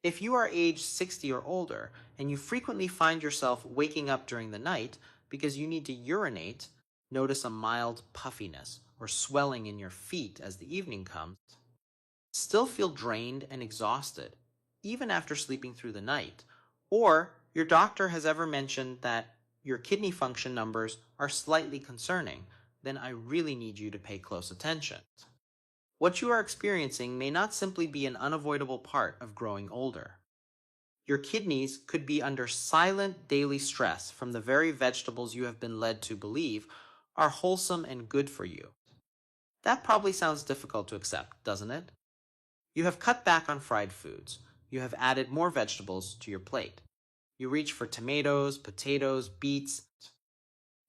If you are age 60 or older and you frequently find yourself waking up during the night because you need to urinate, notice a mild puffiness or swelling in your feet as the evening comes, still feel drained and exhausted, even after sleeping through the night, or your doctor has ever mentioned that your kidney function numbers are slightly concerning, then I really need you to pay close attention. What you are experiencing may not simply be an unavoidable part of growing older. Your kidneys could be under silent daily stress from the very vegetables you have been led to believe are wholesome and good for you. That probably sounds difficult to accept, doesn't it? You have cut back on fried foods. You have added more vegetables to your plate. You reach for tomatoes, potatoes, beets,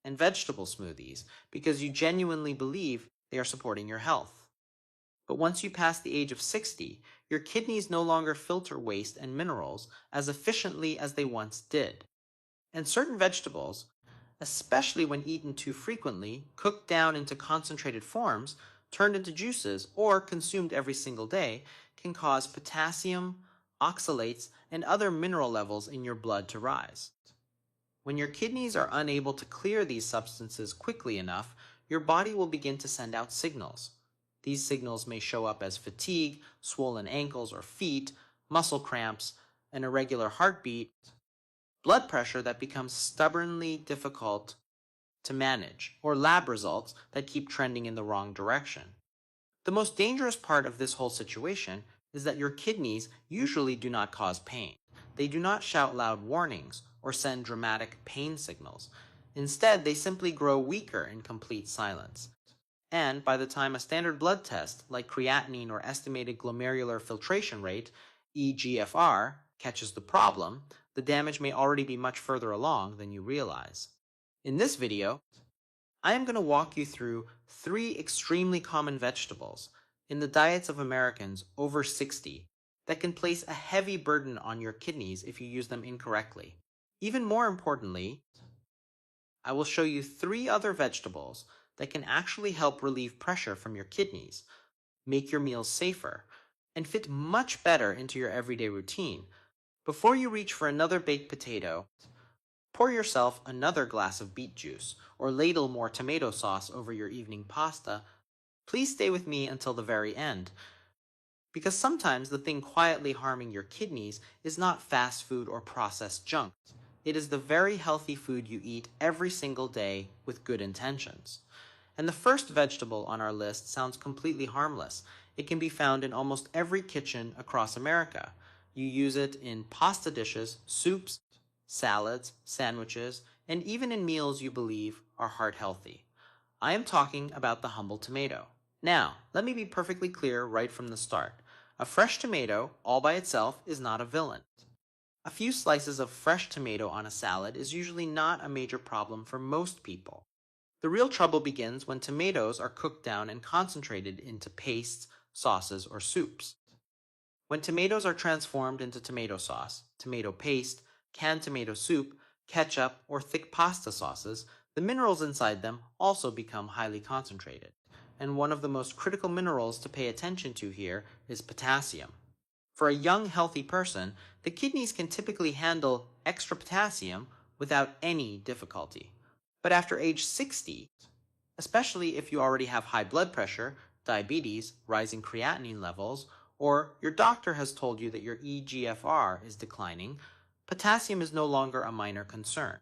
and vegetable smoothies because you genuinely believe they are supporting your health. But once you pass the age of 60, your kidneys no longer filter waste and minerals as efficiently as they once did. And certain vegetables, especially when eaten too frequently, cooked down into concentrated forms, turned into juices, or consumed every single day, can cause potassium, oxalates, and other mineral levels in your blood to rise. When your kidneys are unable to clear these substances quickly enough, your body will begin to send out signals. These signals may show up as fatigue, swollen ankles or feet, muscle cramps, an irregular heartbeat, blood pressure that becomes stubbornly difficult to manage, or lab results that keep trending in the wrong direction. The most dangerous part of this whole situation is that your kidneys usually do not cause pain. They do not shout loud warnings or send dramatic pain signals. Instead, they simply grow weaker in complete silence. And by the time a standard blood test, like creatinine or estimated glomerular filtration rate, eGFR, catches the problem, the damage may already be much further along than you realize. In this video, I am going to walk you through 3 extremely common vegetables in the diets of Americans over 60 that can place a heavy burden on your kidneys if you use them incorrectly. Even more importantly, I will show you 3 other vegetables that can actually help relieve pressure from your kidneys, make your meals safer, and fit much better into your everyday routine. Before you reach for another baked potato, pour yourself another glass of beet juice or ladle more tomato sauce over your evening pasta. Please stay with me until the very end, because sometimes the thing quietly harming your kidneys is not fast food or processed junk. It is the very healthy food you eat every single day with good intentions. And the first vegetable on our list sounds completely harmless. It can be found in almost every kitchen across America. You use it in pasta dishes, soups, salads, sandwiches, and even in meals you believe are heart healthy. I am talking about the humble tomato. Now, let me be perfectly clear right from the start. A fresh tomato, all by itself, is not a villain. A few slices of fresh tomato on a salad is usually not a major problem for most people. The real trouble begins when tomatoes are cooked down and concentrated into pastes, sauces, or soups. When tomatoes are transformed into tomato sauce, tomato paste, canned tomato soup, ketchup, or thick pasta sauces, the minerals inside them also become highly concentrated. And one of the most critical minerals to pay attention to here is potassium. For a young, healthy person, the kidneys can typically handle extra potassium without any difficulty. But after age 60, especially if you already have high blood pressure, diabetes, rising creatinine levels, or your doctor has told you that your eGFR is declining, potassium is no longer a minor concern.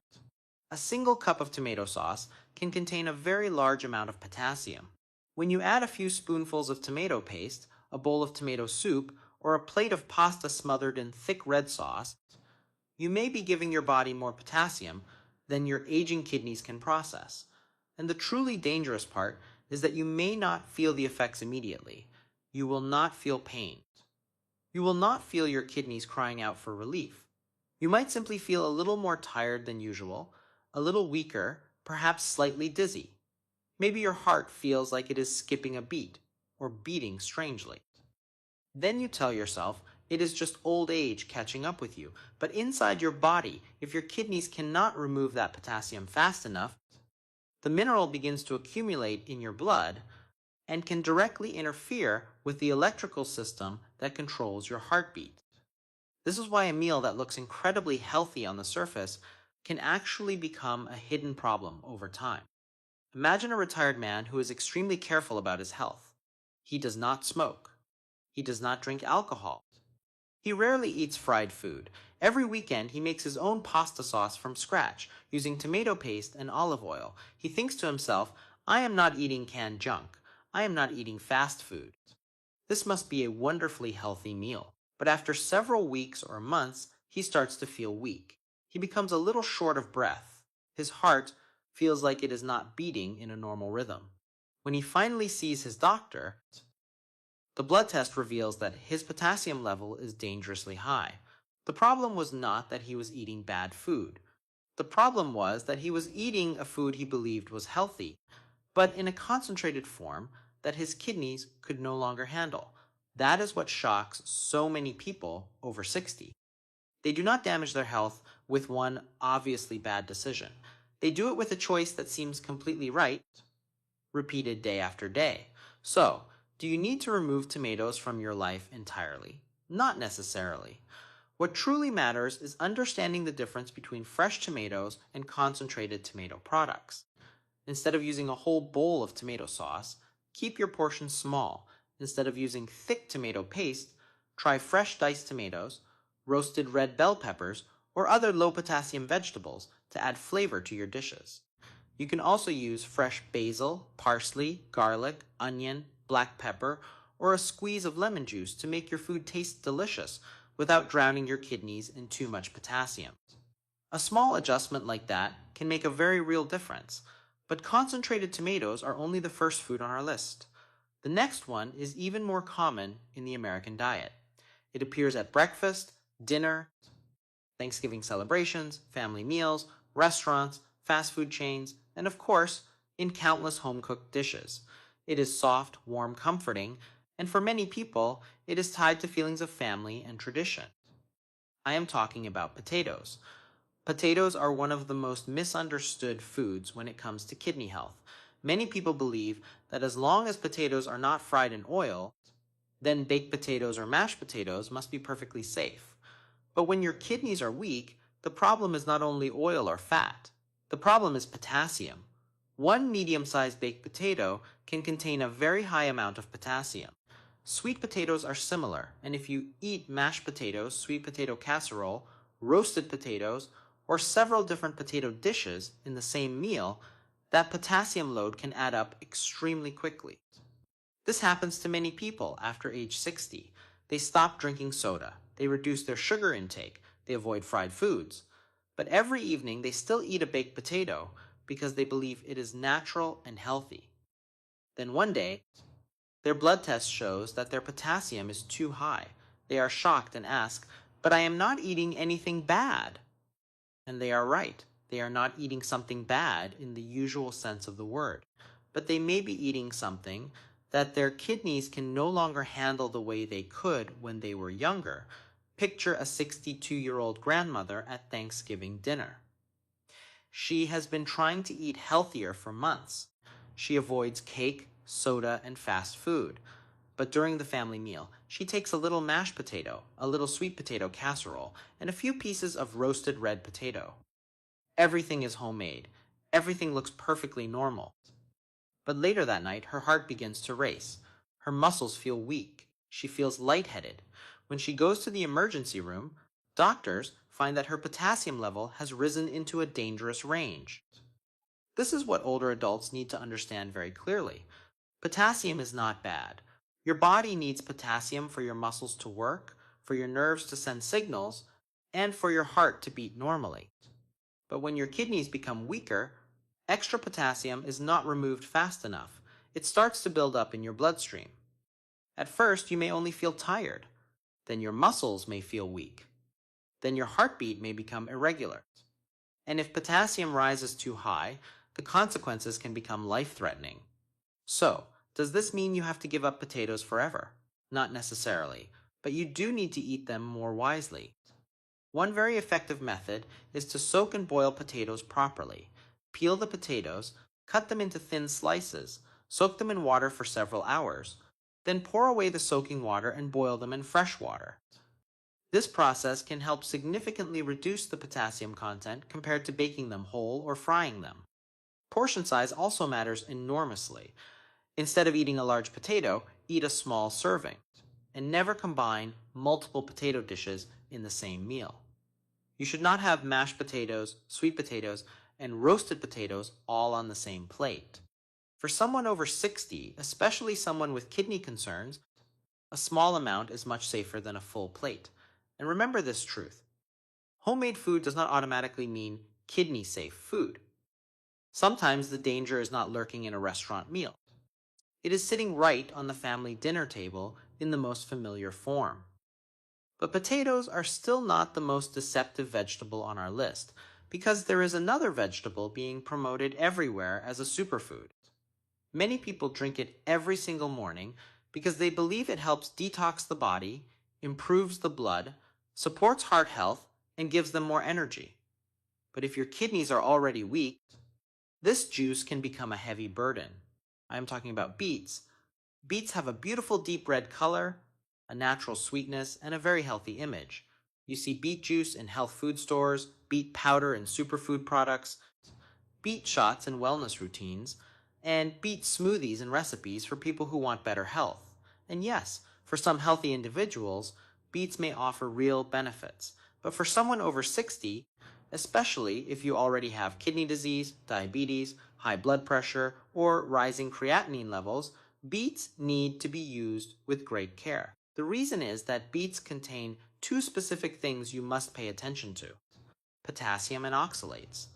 A single cup of tomato sauce can contain a very large amount of potassium. When you add a few spoonfuls of tomato paste, a bowl of tomato soup, or a plate of pasta smothered in thick red sauce, you may be giving your body more potassium than your aging kidneys can process. And the truly dangerous part is that you may not feel the effects immediately. You will not feel pain. You will not feel your kidneys crying out for relief. You might simply feel a little more tired than usual, a little weaker, perhaps slightly dizzy. Maybe your heart feels like it is skipping a beat or beating strangely. Then you tell yourself it is just old age catching up with you. But inside your body, if your kidneys cannot remove that potassium fast enough, the mineral begins to accumulate in your blood and can directly interfere with the electrical system that controls your heartbeat. This is why a meal that looks incredibly healthy on the surface can actually become a hidden problem over time. Imagine a retired man who is extremely careful about his health. He does not smoke. He does not drink alcohol. He rarely eats fried food. Every weekend, he makes his own pasta sauce from scratch, using tomato paste and olive oil. He thinks to himself, I am not eating canned junk. I am not eating fast food. This must be a wonderfully healthy meal. But after several weeks or months, he starts to feel weak. He becomes a little short of breath. His heart feels like it is not beating in a normal rhythm. When he finally sees his doctor, the blood test reveals that his potassium level is dangerously high. The problem was not that he was eating bad food. The problem was that he was eating a food he believed was healthy, but in a concentrated form that his kidneys could no longer handle. That is what shocks so many people over 60. They do not damage their health with one obviously bad decision. They do it with a choice that seems completely right, repeated day after day. So, do you need to remove tomatoes from your life entirely? Not necessarily. What truly matters is understanding the difference between fresh tomatoes and concentrated tomato products. Instead of using a whole bowl of tomato sauce, keep your portion small. Instead of using thick tomato paste, try fresh diced tomatoes, roasted red bell peppers, or other low potassium vegetables to add flavor to your dishes. You can also use fresh basil, parsley, garlic, onion, black pepper, or a squeeze of lemon juice to make your food taste delicious without drowning your kidneys in too much potassium. A small adjustment like that can make a very real difference, but concentrated tomatoes are only the first food on our list. The next one is even more common in the American diet. It appears at breakfast, dinner, Thanksgiving celebrations, family meals, restaurants, fast food chains, and of course, in countless home-cooked dishes. It is soft, warm, comforting, and for many people, it is tied to feelings of family and tradition. I am talking about potatoes. Potatoes are one of the most misunderstood foods when it comes to kidney health. Many people believe that as long as potatoes are not fried in oil, then baked potatoes or mashed potatoes must be perfectly safe. But when your kidneys are weak, the problem is not only oil or fat. The problem is potassium. One medium-sized baked potato can contain a very high amount of potassium. Sweet potatoes are similar, and if you eat mashed potatoes, sweet potato casserole, roasted potatoes, or several different potato dishes in the same meal, that potassium load can add up extremely quickly. This happens to many people after age 60. They stop drinking soda, they reduce their sugar intake, they avoid fried foods. But every evening they still eat a baked potato because they believe it is natural and healthy. Then one day, their blood test shows that their potassium is too high. They are shocked and ask, "But I am not eating anything bad." And they are right. They are not eating something bad in the usual sense of the word. But they may be eating something that their kidneys can no longer handle the way they could when they were younger. Picture a 62-year-old grandmother at Thanksgiving dinner. She has been trying to eat healthier for months. She avoids cake, soda, and fast food. But during the family meal, she takes a little mashed potato, a little sweet potato casserole, and a few pieces of roasted red potato. Everything is homemade. Everything looks perfectly normal. But later that night, her heart begins to race. Her muscles feel weak. She feels lightheaded. When she goes to the emergency room, doctors find that her potassium level has risen into a dangerous range. This is what older adults need to understand very clearly. Potassium is not bad. Your body needs potassium for your muscles to work, for your nerves to send signals, and for your heart to beat normally. But when your kidneys become weaker, extra potassium is not removed fast enough. It starts to build up in your bloodstream. At first, you may only feel tired. Then your muscles may feel weak. Then your heartbeat may become irregular. And if potassium rises too high, the consequences can become life-threatening. So, does this mean you have to give up potatoes forever? Not necessarily, but you do need to eat them more wisely. One very effective method is to soak and boil potatoes properly. Peel the potatoes, cut them into thin slices, soak them in water for several hours, then pour away the soaking water and boil them in fresh water. This process can help significantly reduce the potassium content compared to baking them whole or frying them. Portion size also matters enormously. Instead of eating a large potato, eat a small serving, and never combine multiple potato dishes in the same meal. You should not have mashed potatoes, sweet potatoes, and roasted potatoes all on the same plate. For someone over 60, especially someone with kidney concerns, a small amount is much safer than a full plate. And remember this truth: homemade food does not automatically mean kidney safe food. Sometimes the danger is not lurking in a restaurant meal. It is sitting right on the family dinner table in the most familiar form. But potatoes are still not the most deceptive vegetable on our list, because there is another vegetable being promoted everywhere as a superfood. Many people drink it every single morning because they believe it helps detox the body, improves the blood, supports heart health, and gives them more energy. But if your kidneys are already weak, this juice can become a heavy burden. I am talking about beets. Beets have a beautiful deep red color, a natural sweetness, and a very healthy image. You see beet juice in health food stores, beet powder in superfood products, beet shots in wellness routines, and beet smoothies and recipes for people who want better health. And yes, for some healthy individuals, beets may offer real benefits. But for someone over 60, especially if you already have kidney disease, diabetes, high blood pressure, or rising creatinine levels, beets need to be used with great care. The reason is that beets contain two specific things you must pay attention to: potassium and oxalates.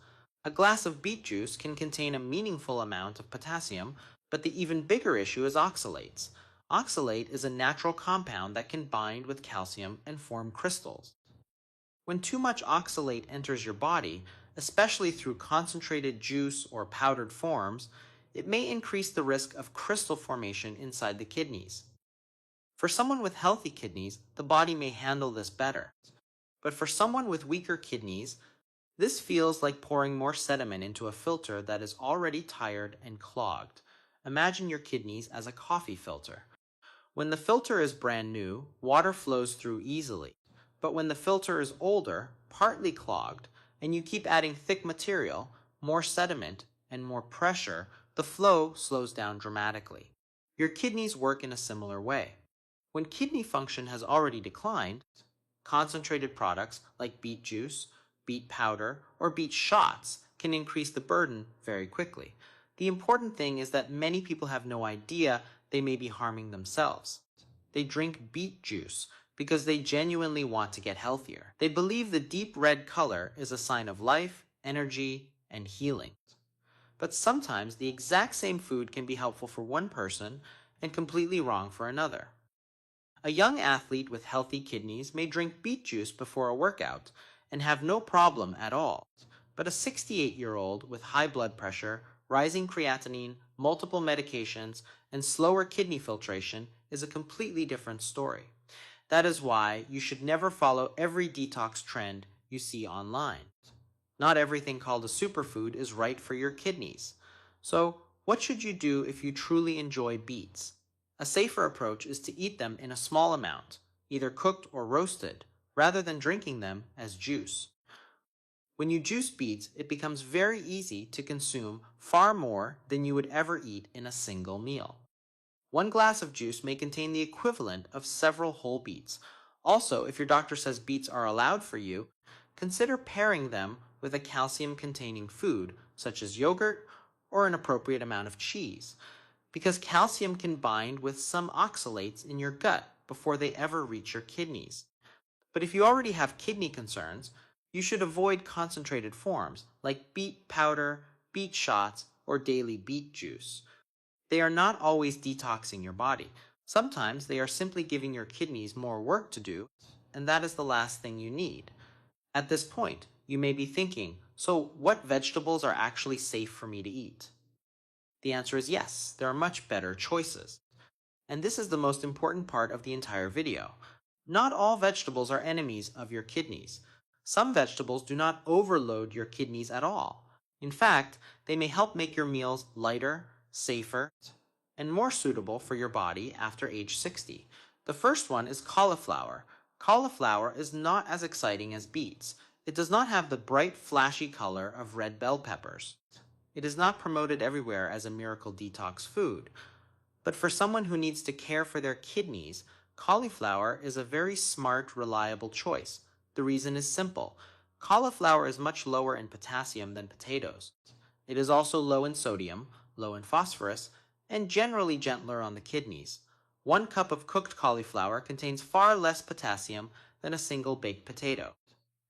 A glass of beet juice can contain a meaningful amount of potassium, but the even bigger issue is oxalates. Oxalate is a natural compound that can bind with calcium and form crystals. When too much oxalate enters your body, especially through concentrated juice or powdered forms, it may increase the risk of crystal formation inside the kidneys. For someone with healthy kidneys, the body may handle this better. But for someone with weaker kidneys, this feels like pouring more sediment into a filter that is already tired and clogged. Imagine your kidneys as a coffee filter. When the filter is brand new, water flows through easily. But when the filter is older, partly clogged, and you keep adding thick material, more sediment, and more pressure, the flow slows down dramatically. Your kidneys work in a similar way. When kidney function has already declined, concentrated products like beet juice, beet powder, or beet shots can increase the burden very quickly. The important thing is that many people have no idea they may be harming themselves. They drink beet juice because they genuinely want to get healthier. They believe the deep red color is a sign of life, energy, and healing. But sometimes the exact same food can be helpful for one person and completely wrong for another. A young athlete with healthy kidneys may drink beet juice before a workout and have no problem at all. But a 68-year-old with high blood pressure, rising creatinine, multiple medications, and slower kidney filtration is a completely different story. That is why you should never follow every detox trend you see online. Not everything called a superfood is right for your kidneys. So, what should you do if you truly enjoy beets? A safer approach is to eat them in a small amount, either cooked or roasted, rather than drinking them as juice. When you juice beets, it becomes very easy to consume far more than you would ever eat in a single meal. One glass of juice may contain the equivalent of several whole beets. Also, if your doctor says beets are allowed for you, consider pairing them with a calcium-containing food, such as yogurt or an appropriate amount of cheese, because calcium can bind with some oxalates in your gut before they ever reach your kidneys. But if you already have kidney concerns, you should avoid concentrated forms like beet powder, beet shots, or daily beet juice. They are not always detoxing your body. Sometimes they are simply giving your kidneys more work to do, and that is the last thing you need. At this point, you may be thinking, so what vegetables are actually safe for me to eat? The answer is yes, there are much better choices. And this is the most important part of the entire video. Not all vegetables are enemies of your kidneys. Some vegetables do not overload your kidneys at all. In fact, they may help make your meals lighter, safer, and more suitable for your body after age 60. The first one is cauliflower. Cauliflower is not as exciting as beets. It does not have the bright, flashy color of red bell peppers. It is not promoted everywhere as a miracle detox food. But for someone who needs to care for their kidneys, cauliflower is a very smart, reliable choice. The reason is simple. Cauliflower is much lower in potassium than potatoes. It is also low in sodium, low in phosphorus, and generally gentler on the kidneys. 1 cup of cooked cauliflower contains far less potassium than a single baked potato.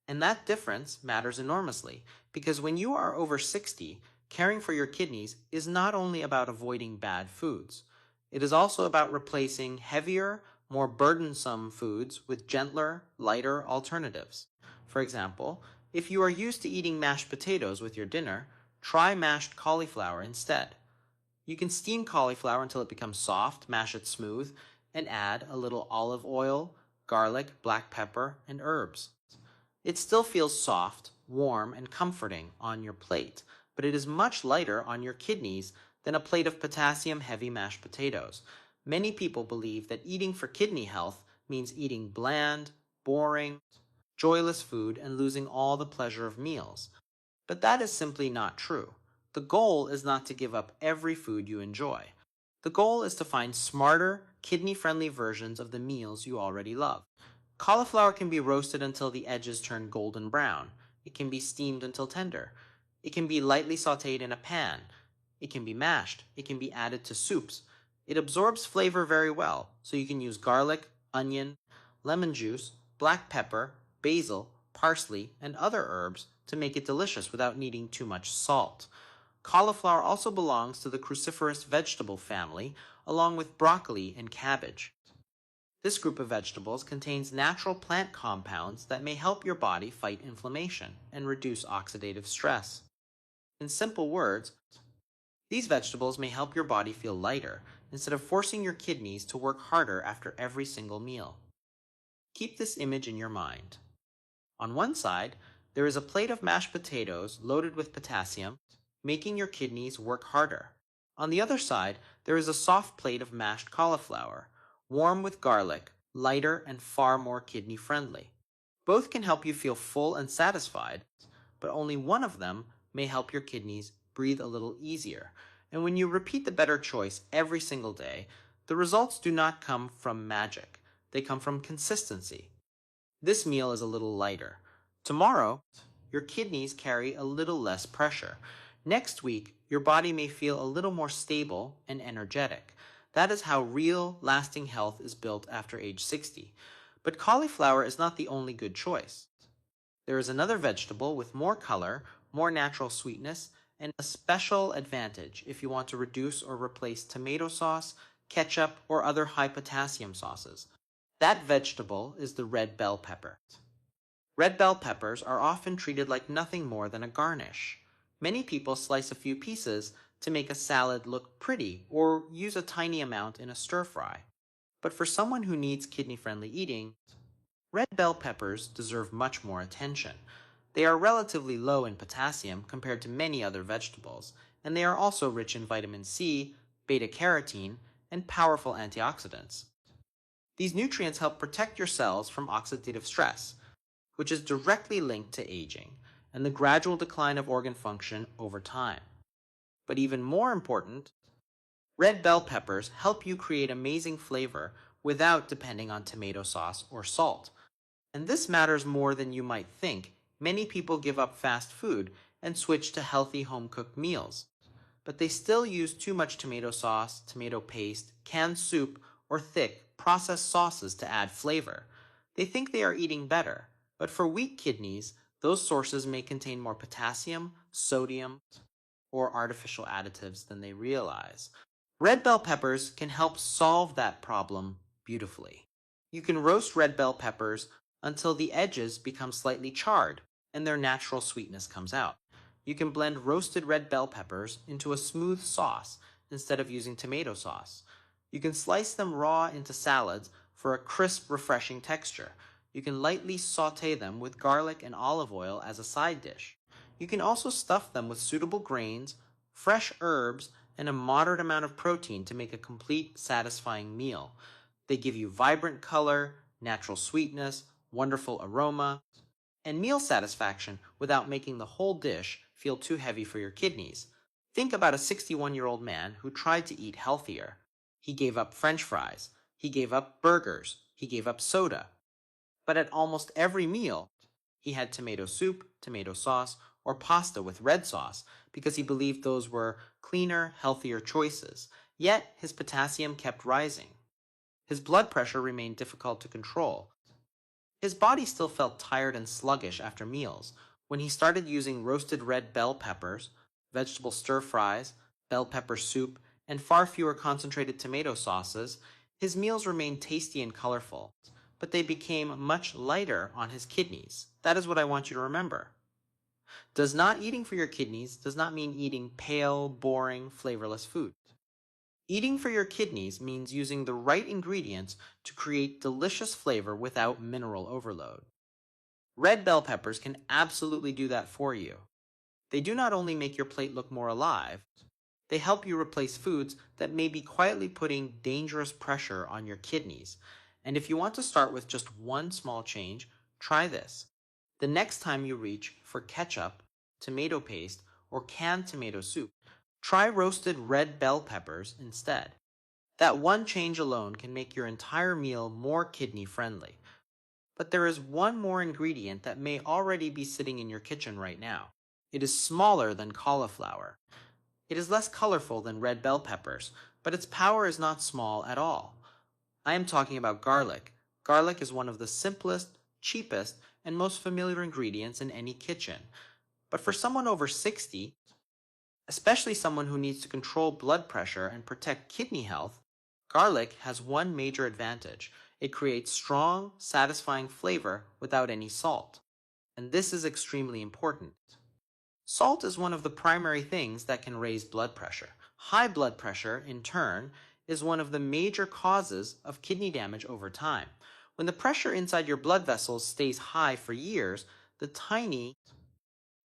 And that difference matters enormously because when you are over 60, caring for your kidneys is not only about avoiding bad foods. It is also about replacing heavier, more burdensome foods with gentler, lighter alternatives. For example, if you are used to eating mashed potatoes with your dinner, try mashed cauliflower instead. You can steam cauliflower until it becomes soft, mash it smooth, and add a little olive oil, garlic, black pepper, and herbs. It still feels soft, warm, and comforting on your plate, but it is much lighter on your kidneys than a plate of potassium-heavy mashed potatoes. Many people believe that eating for kidney health means eating bland, boring, joyless food and losing all the pleasure of meals. But that is simply not true. The goal is not to give up every food you enjoy. The goal is to find smarter, kidney-friendly versions of the meals you already love. Cauliflower can be roasted until the edges turn golden brown. It can be steamed until tender. It can be lightly sautéed in a pan. It can be mashed. It can be added to soups. It absorbs flavor very well, so you can use garlic, onion, lemon juice, black pepper, basil, parsley, and other herbs to make it delicious without needing too much salt. Cauliflower also belongs to the cruciferous vegetable family, along with broccoli and cabbage. This group of vegetables contains natural plant compounds that may help your body fight inflammation and reduce oxidative stress. In simple words, these vegetables may help your body feel lighter instead of forcing your kidneys to work harder after every single meal. Keep this image in your mind. On one side, there is a plate of mashed potatoes loaded with potassium, making your kidneys work harder. On the other side, there is a soft plate of mashed cauliflower, warm with garlic, lighter and far more kidney friendly. Both can help you feel full and satisfied, but only one of them may help your kidneys breathe a little easier. And when you repeat the better choice every single day, the results do not come from magic. They come from consistency. This meal is a little lighter. Tomorrow, your kidneys carry a little less pressure. Next week, your body may feel a little more stable and energetic. That is how real, lasting health is built after age 60. But cauliflower is not the only good choice. There is another vegetable with more color, more natural sweetness, and a special advantage if you want to reduce or replace tomato sauce, ketchup, or other high potassium sauces. That vegetable is the red bell pepper. Red bell peppers are often treated like nothing more than a garnish. Many people slice a few pieces to make a salad look pretty or use a tiny amount in a stir fry. But for someone who needs kidney-friendly eating, red bell peppers deserve much more attention. They are relatively low in potassium compared to many other vegetables, and they are also rich in vitamin C, beta-carotene, and powerful antioxidants. These nutrients help protect your cells from oxidative stress, which is directly linked to aging and the gradual decline of organ function over time. But even more important, red bell peppers help you create amazing flavor without depending on tomato sauce or salt. And this matters more than you might think. Many people give up fast food and switch to healthy home-cooked meals. But they still use too much tomato sauce, tomato paste, canned soup, or thick, processed sauces to add flavor. They think they are eating better, but for weak kidneys, those sources may contain more potassium, sodium, or artificial additives than they realize. Red bell peppers can help solve that problem beautifully. You can roast red bell peppers until the edges become slightly charred and their natural sweetness comes out. You can blend roasted red bell peppers into a smooth sauce instead of using tomato sauce. You can slice them raw into salads for a crisp, refreshing texture. You can lightly sauté them with garlic and olive oil as a side dish. You can also stuff them with suitable grains, fresh herbs, and a moderate amount of protein to make a complete, satisfying meal. They give you vibrant color, natural sweetness, wonderful aroma, and meal satisfaction without making the whole dish feel too heavy for your kidneys. Think about a 61-year-old man who tried to eat healthier. He gave up french fries, he gave up burgers, he gave up soda. But at almost every meal, he had tomato soup, tomato sauce, or pasta with red sauce because he believed those were cleaner, healthier choices. Yet his potassium kept rising. His blood pressure remained difficult to control. His body still felt tired and sluggish after meals. When he started using roasted red bell peppers, vegetable stir fries, bell pepper soup, and far fewer concentrated tomato sauces, his meals remained tasty and colorful, but they became much lighter on his kidneys. That is what I want you to remember. Does not eating for your kidneys does not mean eating pale, boring, flavorless food. Eating for your kidneys means using the right ingredients to create delicious flavor without mineral overload. Red bell peppers can absolutely do that for you. They do not only make your plate look more alive, they help you replace foods that may be quietly putting dangerous pressure on your kidneys. And if you want to start with just one small change, try this. The next time you reach for ketchup, tomato paste, or canned tomato soup, try roasted red bell peppers instead. That one change alone can make your entire meal more kidney friendly. But there is one more ingredient that may already be sitting in your kitchen right now. It is smaller than cauliflower. It is less colorful than red bell peppers, but its power is not small at all. I am talking about garlic. Garlic is one of the simplest, cheapest, and most familiar ingredients in any kitchen. But for someone over 60, especially someone who needs to control blood pressure and protect kidney health, garlic has one major advantage. It creates strong, satisfying flavor without any salt. And this is extremely important. Salt is one of the primary things that can raise blood pressure. High blood pressure, in turn, is one of the major causes of kidney damage over time. When the pressure inside your blood vessels stays high for years, the tiny,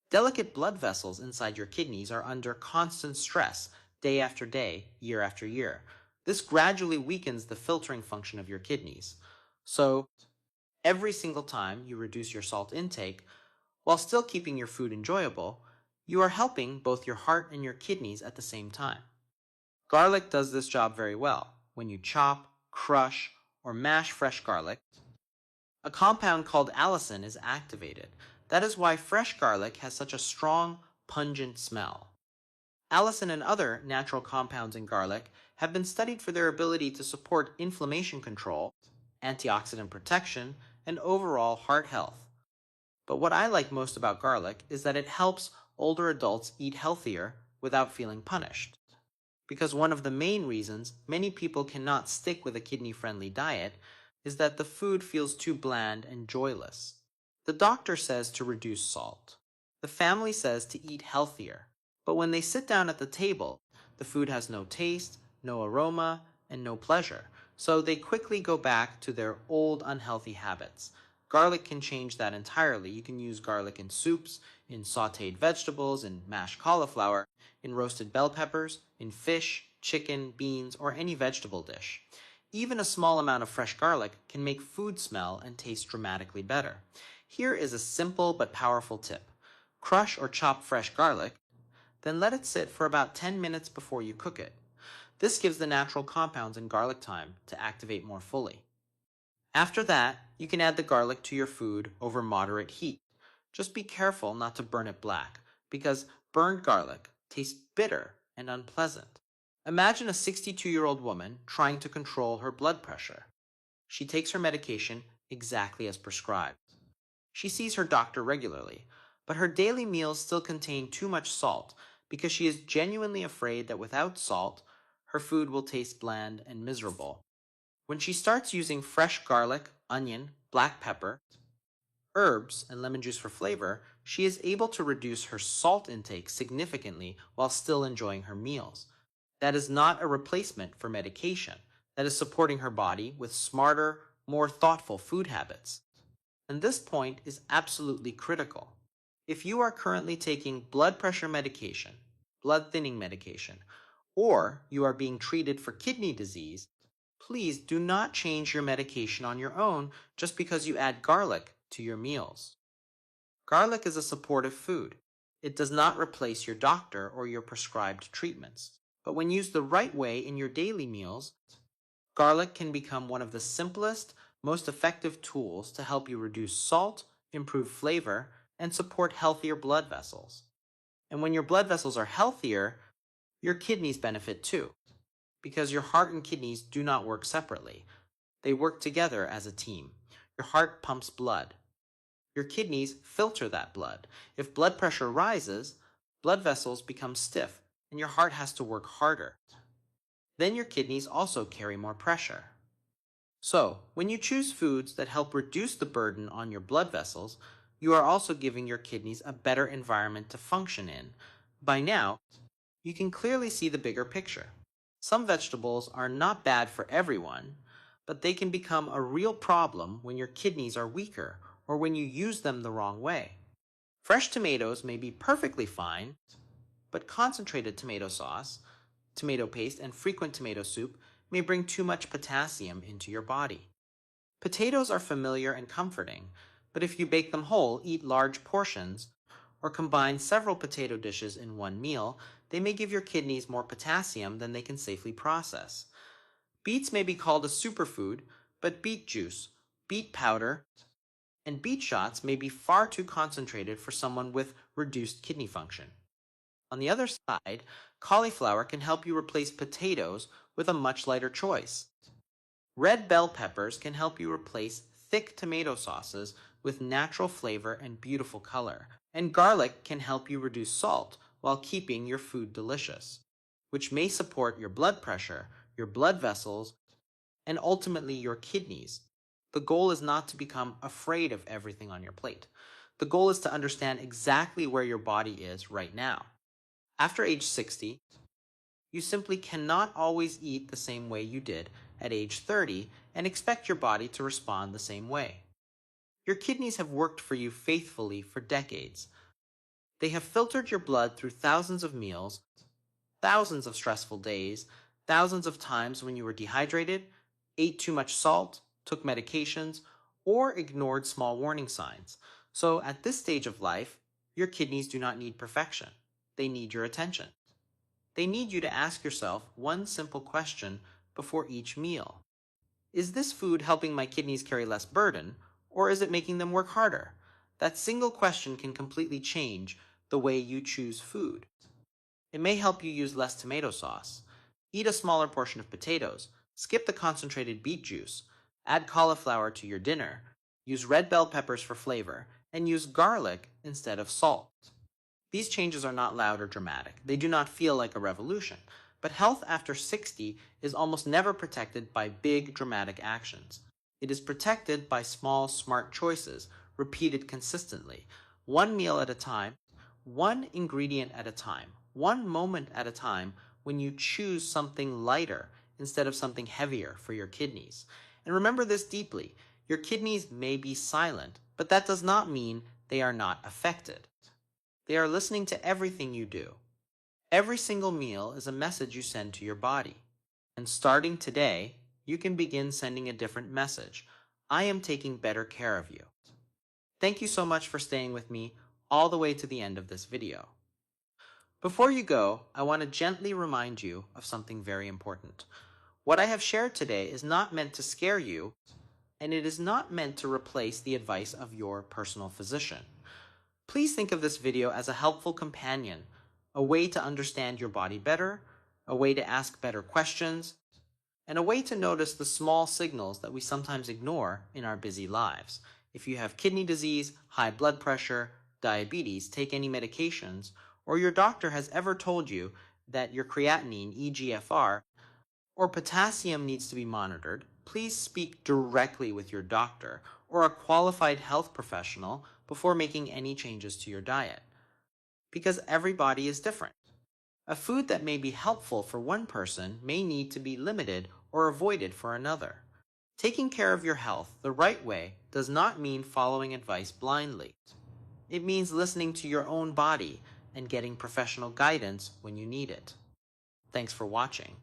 delicate blood vessels inside your kidneys are under constant stress, day after day, year after year. This gradually weakens the filtering function of your kidneys. So, every single time you reduce your salt intake, while still keeping your food enjoyable, you are helping both your heart and your kidneys at the same time. Garlic does this job very well. When you chop, crush, or mash fresh garlic, a compound called allicin is activated. That is why fresh garlic has such a strong, pungent smell. Allicin and other natural compounds in garlic have been studied for their ability to support inflammation control, antioxidant protection, and overall heart health. But what I like most about garlic is that it helps older adults eat healthier without feeling punished. Because one of the main reasons many people cannot stick with a kidney-friendly diet is that the food feels too bland and joyless. The doctor says to reduce salt. The family says to eat healthier. But when they sit down at the table, the food has no taste, no aroma, and no pleasure. So they quickly go back to their old unhealthy habits. Garlic can change that entirely. You can use garlic in soups, in sautéed vegetables, in mashed cauliflower, in roasted bell peppers, in fish, chicken, beans, or any vegetable dish. Even a small amount of fresh garlic can make food smell and taste dramatically better. Here is a simple but powerful tip. Crush or chop fresh garlic, then let it sit for about 10 minutes before you cook it. This gives the natural compounds in garlic time to activate more fully. After that, you can add the garlic to your food over moderate heat. Just be careful not to burn it black, because burned garlic tastes bitter and unpleasant. Imagine a 62-year-old woman trying to control her blood pressure. She takes her medication exactly as prescribed. She sees her doctor regularly, but her daily meals still contain too much salt because she is genuinely afraid that without salt, her food will taste bland and miserable. When she starts using fresh garlic, onion, black pepper, herbs, and lemon juice for flavor, she is able to reduce her salt intake significantly while still enjoying her meals. That is not a replacement for medication. That is supporting her body with smarter, more thoughtful food habits. And this point is absolutely critical. If you are currently taking blood pressure medication, blood thinning medication, or you are being treated for kidney disease, Please do not change your medication on your own just because you add garlic to your meals. Garlic is a supportive food. It does not replace your doctor or your prescribed treatments. But when used the right way in your daily meals, garlic can become one of the simplest, most effective tools to help you reduce salt, improve flavor, and support healthier blood vessels. And when your blood vessels are healthier, your kidneys benefit too, because your heart and kidneys do not work separately. They work together as a team. Your heart pumps blood. Your kidneys filter that blood. If blood pressure rises, blood vessels become stiff and your heart has to work harder. Then your kidneys also carry more pressure. So, when you choose foods that help reduce the burden on your blood vessels, you are also giving your kidneys a better environment to function in. By now, you can clearly see the bigger picture. Some vegetables are not bad for everyone, but they can become a real problem when your kidneys are weaker or when you use them the wrong way. Fresh tomatoes may be perfectly fine, but concentrated tomato sauce, tomato paste, and frequent tomato soup may bring too much potassium into your body. Potatoes are familiar and comforting, but if you bake them whole, eat large portions, or combine several potato dishes in one meal, they may give your kidneys more potassium than they can safely process. Beets may be called a superfood, but beet juice, beet powder, and beet shots may be far too concentrated for someone with reduced kidney function. On the other side, cauliflower can help you replace potatoes with a much lighter choice. Red bell peppers can help you replace thick tomato sauces with natural flavor and beautiful color. And garlic can help you reduce salt while keeping your food delicious, which may support your blood pressure, your blood vessels, and ultimately your kidneys. The goal is not to become afraid of everything on your plate. The goal is to understand exactly where your body is right now. After age 60, you simply cannot always eat the same way you did at age 30 and expect your body to respond the same way. Your kidneys have worked for you faithfully for decades. They have filtered your blood through thousands of meals, thousands of stressful days, thousands of times when you were dehydrated, ate too much salt, took medications, or ignored small warning signs. So at this stage of life, your kidneys do not need perfection. They need your attention. They need you to ask yourself one simple question before each meal. Is this food helping my kidneys carry less burden, or is it making them work harder? That single question can completely change the way you choose food. It may help you use less tomato sauce, eat a smaller portion of potatoes, skip the concentrated beet juice, add cauliflower to your dinner, use red bell peppers for flavor, and use garlic instead of salt. These changes are not loud or dramatic. They do not feel like a revolution. But health after 60 is almost never protected by big, dramatic actions. It is protected by small, smart choices, repeated consistently, one meal at a time, one ingredient at a time, one moment at a time when you choose something lighter instead of something heavier for your kidneys. And remember this deeply. Your kidneys may be silent, but that does not mean they are not affected. They are listening to everything you do. Every single meal is a message you send to your body. And starting today, you can begin sending a different message. I am taking better care of you. Thank you so much for staying with me all the way to the end of this video. Before you go, I want to gently remind you of something very important. What I have shared today is not meant to scare you, and it is not meant to replace the advice of your personal physician. Please think of this video as a helpful companion, a way to understand your body better, a way to ask better questions, and a way to notice the small signals that we sometimes ignore in our busy lives. If you have kidney disease, high blood pressure, diabetes, take any medications, or your doctor has ever told you that your creatinine, eGFR, or potassium needs to be monitored, please speak directly with your doctor or a qualified health professional before making any changes to your diet. Because every body is different. A food that may be helpful for one person may need to be limited or avoided for another. Taking care of your health the right way does not mean following advice blindly. It means listening to your own body and getting professional guidance when you need it. Thanks for watching.